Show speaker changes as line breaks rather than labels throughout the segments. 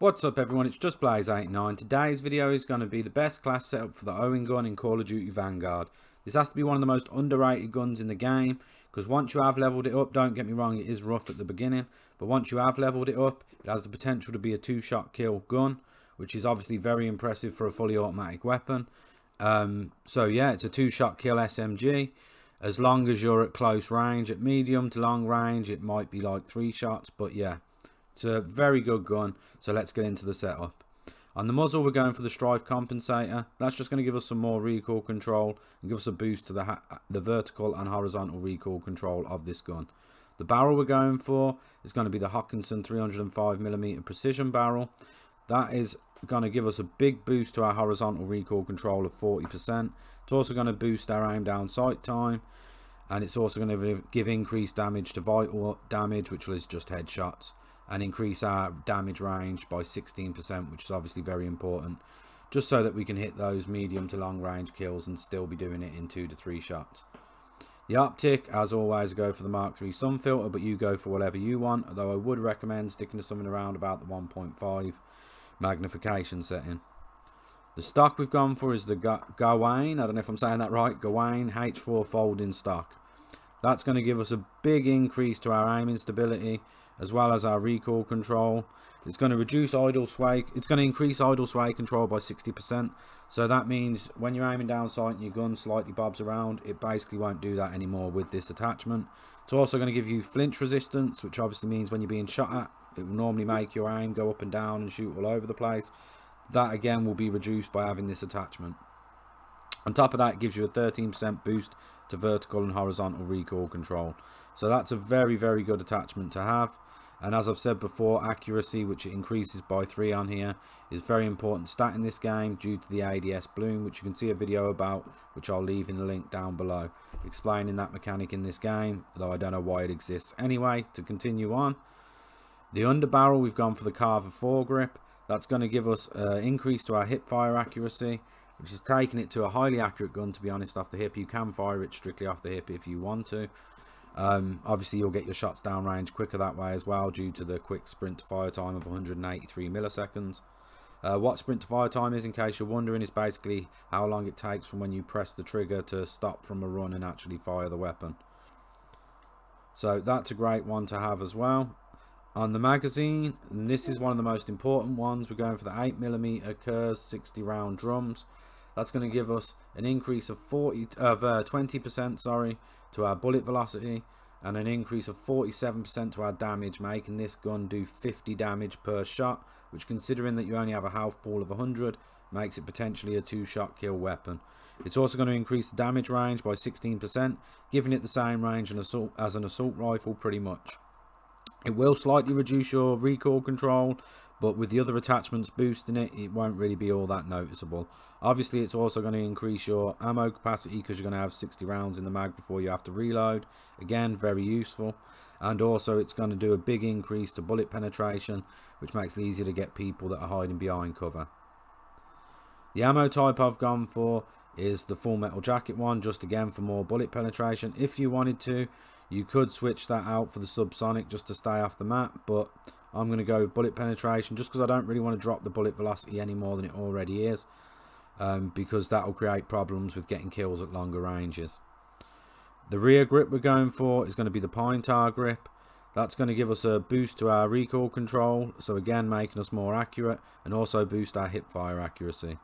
What's up everyone, it's just Blaze89. Today's video is going to be the best class setup for the Owen gun in Call of Duty Vanguard. This has to be one of the most underrated guns in the game, because once you have leveled it up, don't get me wrong, it is rough at the beginning, but once you have leveled it up, it has the potential to be a two-shot kill gun, which is obviously very impressive for a fully automatic weapon. So yeah, it's a two-shot kill SMG. As long as you're at close range. At medium to long range, it might be like 3 shots, but yeah. It's a very good gun, so let's get into the setup. On the muzzle, we're going for the strife compensator. That's just going to give us some more recoil control and give us a boost to the vertical and horizontal recoil control of this gun. The barrel we're going for is going to be the Hockenson 305mm precision barrel. That is going to give us a big boost to our horizontal recoil control of 40%. It's also going to boost our aim down sight time, and it's also going to give increased damage to vital damage, which is just headshots, and increase our damage range by 16%, which is obviously very important, just so that we can hit those medium to long range kills and still be doing it in 2 to 3 shots. The optic, as always, go for the Mark III sun filter, but you go for whatever you want, although I would recommend sticking to something around about the 1.5 magnification setting. The stock we've gone for is the Gawain, I don't know if I'm saying that right, Gawain H4 folding stock. That's going to give us a big increase to our aiming stability, as well as our recoil control. It's going to reduce idle sway. It's going to increase idle sway control by 60%. So that means when you're aiming down sight and your gun slightly bobs around, it basically won't do that anymore with this attachment. It's also going to give you flinch resistance, which obviously means when you're being shot at, it will normally make your aim go up and down and shoot all over the place. That again will be reduced by having this attachment. On top of that, it gives you a 13% boost to vertical and horizontal recoil control. So that's a very, very good attachment to have. And as I've said before, accuracy, which it increases by 3 on here, is very important stat in this game due to the ADS bloom, which you can see a video about, which I'll leave in the link down below, explaining that mechanic in this game, though I don't know why it exists. Anyway, to continue on, the underbarrel, we've gone for the Carver foregrip. That's going to give us an increase to our hip fire accuracy, which is taking it to a highly accurate gun, to be honest, off the hip. You can fire it strictly off the hip if you want to. Obviously you'll get your shots down range quicker that way as well, due to the quick sprint to fire time of 183 milliseconds. What sprint to fire time is, in case you're wondering, is basically how long it takes from when you press the trigger to stop from a run and actually fire the weapon. So that's a great one to have as well. On the magazine, and this is one of the most important ones, we're going for the 8mm Kurz 60 round drums. That's going to give us an increase of 20% to our bullet velocity, and an increase of 47% to our damage, making this gun do 50 damage per shot, which, considering that you only have a health pool of 100, makes it potentially a 2-shot kill weapon. It's also going to increase the damage range by 16%, giving it the same range as an assault rifle pretty much. It will slightly reduce your recoil control, but with the other attachments boosting it, it won't really be all that noticeable. Obviously, it's also going to increase your ammo capacity, because you're going to have 60 rounds in the mag before you have to reload. Again, very useful. And also, it's going to do a big increase to bullet penetration, which makes it easier to get people that are hiding behind cover. The ammo type I've gone for is the full metal jacket one, just again for more bullet penetration. If you wanted to, you could switch that out for the subsonic just to stay off the map, but I'm going to go with bullet penetration just because I don't really want to drop the bullet velocity any more than it already is, because that will create problems with getting kills at longer ranges. The rear grip we're going for is going to be the pine tar grip. That's going to give us a boost to our recoil control, so again making us more accurate, and also boost our hip fire accuracy.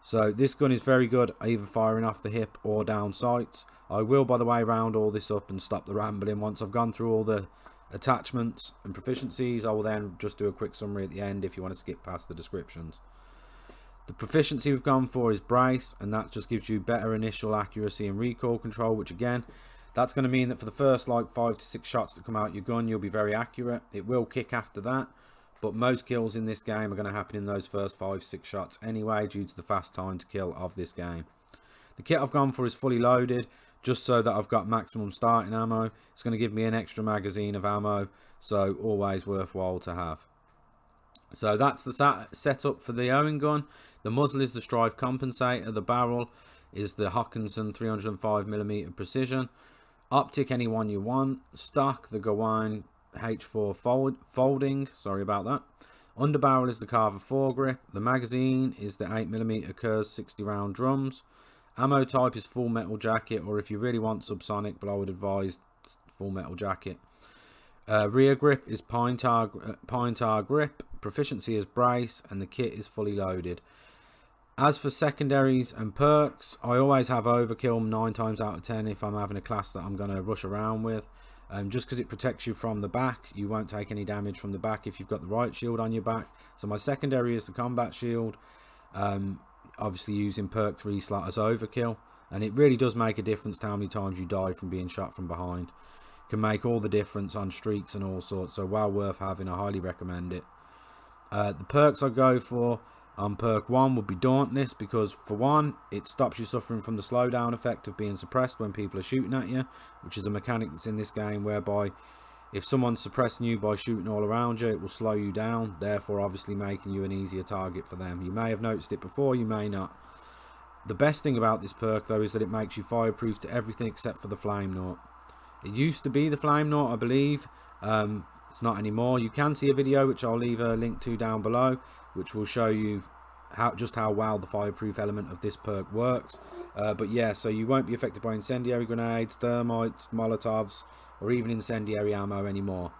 So this gun is very good, either firing off the hip or down sights. I will, by the way, round all this up and stop the rambling. Once I've gone through all the attachments and proficiencies, I will then just do a quick summary at the end if you want to skip past the descriptions. The proficiency we've gone for is brace, and that just gives you better initial accuracy and recoil control, which again, that's going to mean that for the first like 5 to 6 shots that come out your gun, you'll be very accurate. It will kick after that, but most kills in this game are going to happen in those first 5-6 shots anyway, due to the fast time to kill of this game. The kit I've gone for is fully loaded, just so that I've got maximum starting ammo. It's going to give me an extra magazine of ammo, so always worthwhile to have. So that's the setup for the Owen gun. The muzzle is the strife compensator. The barrel is the Hockenson 305mm precision. Optic, any one you want. Stock, the Gawain H4 folding. Sorry about that. Underbarrel is the Carver foregrip. The magazine is the 8mm Kurz 60 round drums. Ammo type is full metal jacket, or if you really want subsonic, but I would advise full metal jacket. Rear grip is pine tar grip. Proficiency is brace, and the kit is fully loaded. As for secondaries and perks, I always have overkill 9 times out of 10 if I'm having a class that I'm going to rush around with. Just because it protects you from the back, you won't take any damage from the back if you've got the right shield on your back. So my secondary is the combat shield, obviously using perk 3 slot as overkill, and it really does make a difference to how many times you die from being shot from behind. It can make all the difference on streaks and all sorts, so well worth having. I highly recommend it. The perks I go for on perk 1 would be Dauntless, because for one, it stops you suffering from the slowdown effect of being suppressed when people are shooting at you, which is a mechanic that's in this game whereby if someone's suppressing you by shooting all around you, it will slow you down, therefore obviously making you an easier target for them. You may have noticed it before, you may not. The best thing about this perk though is that it makes you fireproof to everything except for the flame knot. It used to be the flame knot, I believe. It's not anymore. You can see a video which I'll leave a link to down below, which will show you just how well the fireproof element of this perk works. But yeah, so you won't be affected by incendiary grenades, thermites, molotovs, or even incendiary ammo anymore.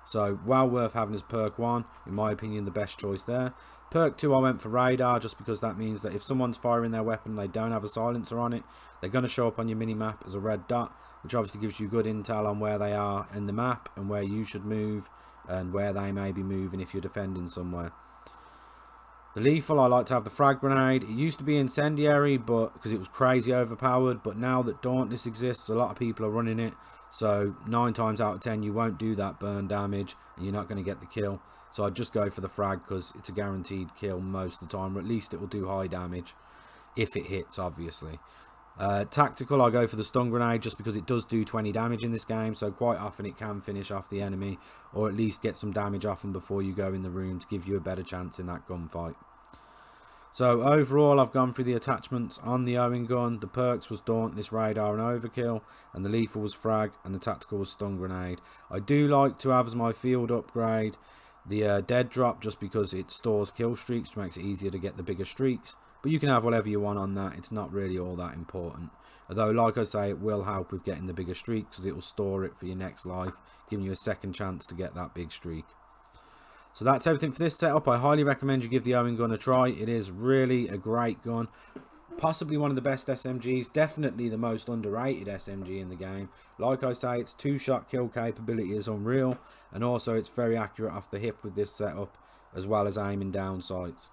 So well worth having as perk 1, in my opinion, the best choice there. Perk 2 I went for radar, just because that means that if someone's firing their weapon and they don't have a silencer on it, they're going to show up on your mini-map as a red dot, which obviously gives you good intel on where they are in the map and where you should move and where they may be moving if you're defending somewhere. The lethal, I like to have the frag grenade. It used to be incendiary, but because it was crazy overpowered, but now that Dauntless exists, a lot of people are running it, so 9 times out of 10 you won't do that burn damage and you're not going to get the kill. So I'd just go for the frag because it's a guaranteed kill most of the time, or at least it will do high damage if it hits, obviously. Tactical, I go for the stun grenade just because it does do 20 damage in this game, so quite often it can finish off the enemy, or at least get some damage off them before you go in the room to give you a better chance in that gunfight. So overall, I've gone through the attachments on the Owen gun. The perks was Dauntless, radar and overkill, and the lethal was frag, and the tactical was stun grenade. I do like to have as my field upgrade the dead drop, just because it stores kill streaks, which makes it easier to get the bigger streaks. But you can have whatever you want on that. It's not really all that important. Although, like I say, it will help with getting the bigger streaks because it will store it for your next life, giving you a second chance to get that big streak. So that's everything for this setup. I highly recommend you give the Owen gun a try. It is really a great gun. Possibly one of the best SMGs. Definitely the most underrated SMG in the game. Like I say, its 2-shot kill capability is unreal. And also it's very accurate off the hip with this setup, as well as aiming down sights.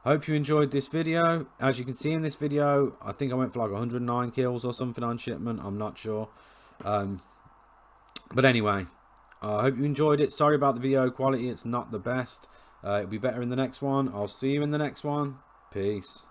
Hope you enjoyed this video. As you can see in this video, I think I went for like 109 kills or something on shipment. I'm not sure. But anyway, I hope you enjoyed it. Sorry about the video quality. It's not the best. It'll be better in the next one. I'll see you in the next one. Peace.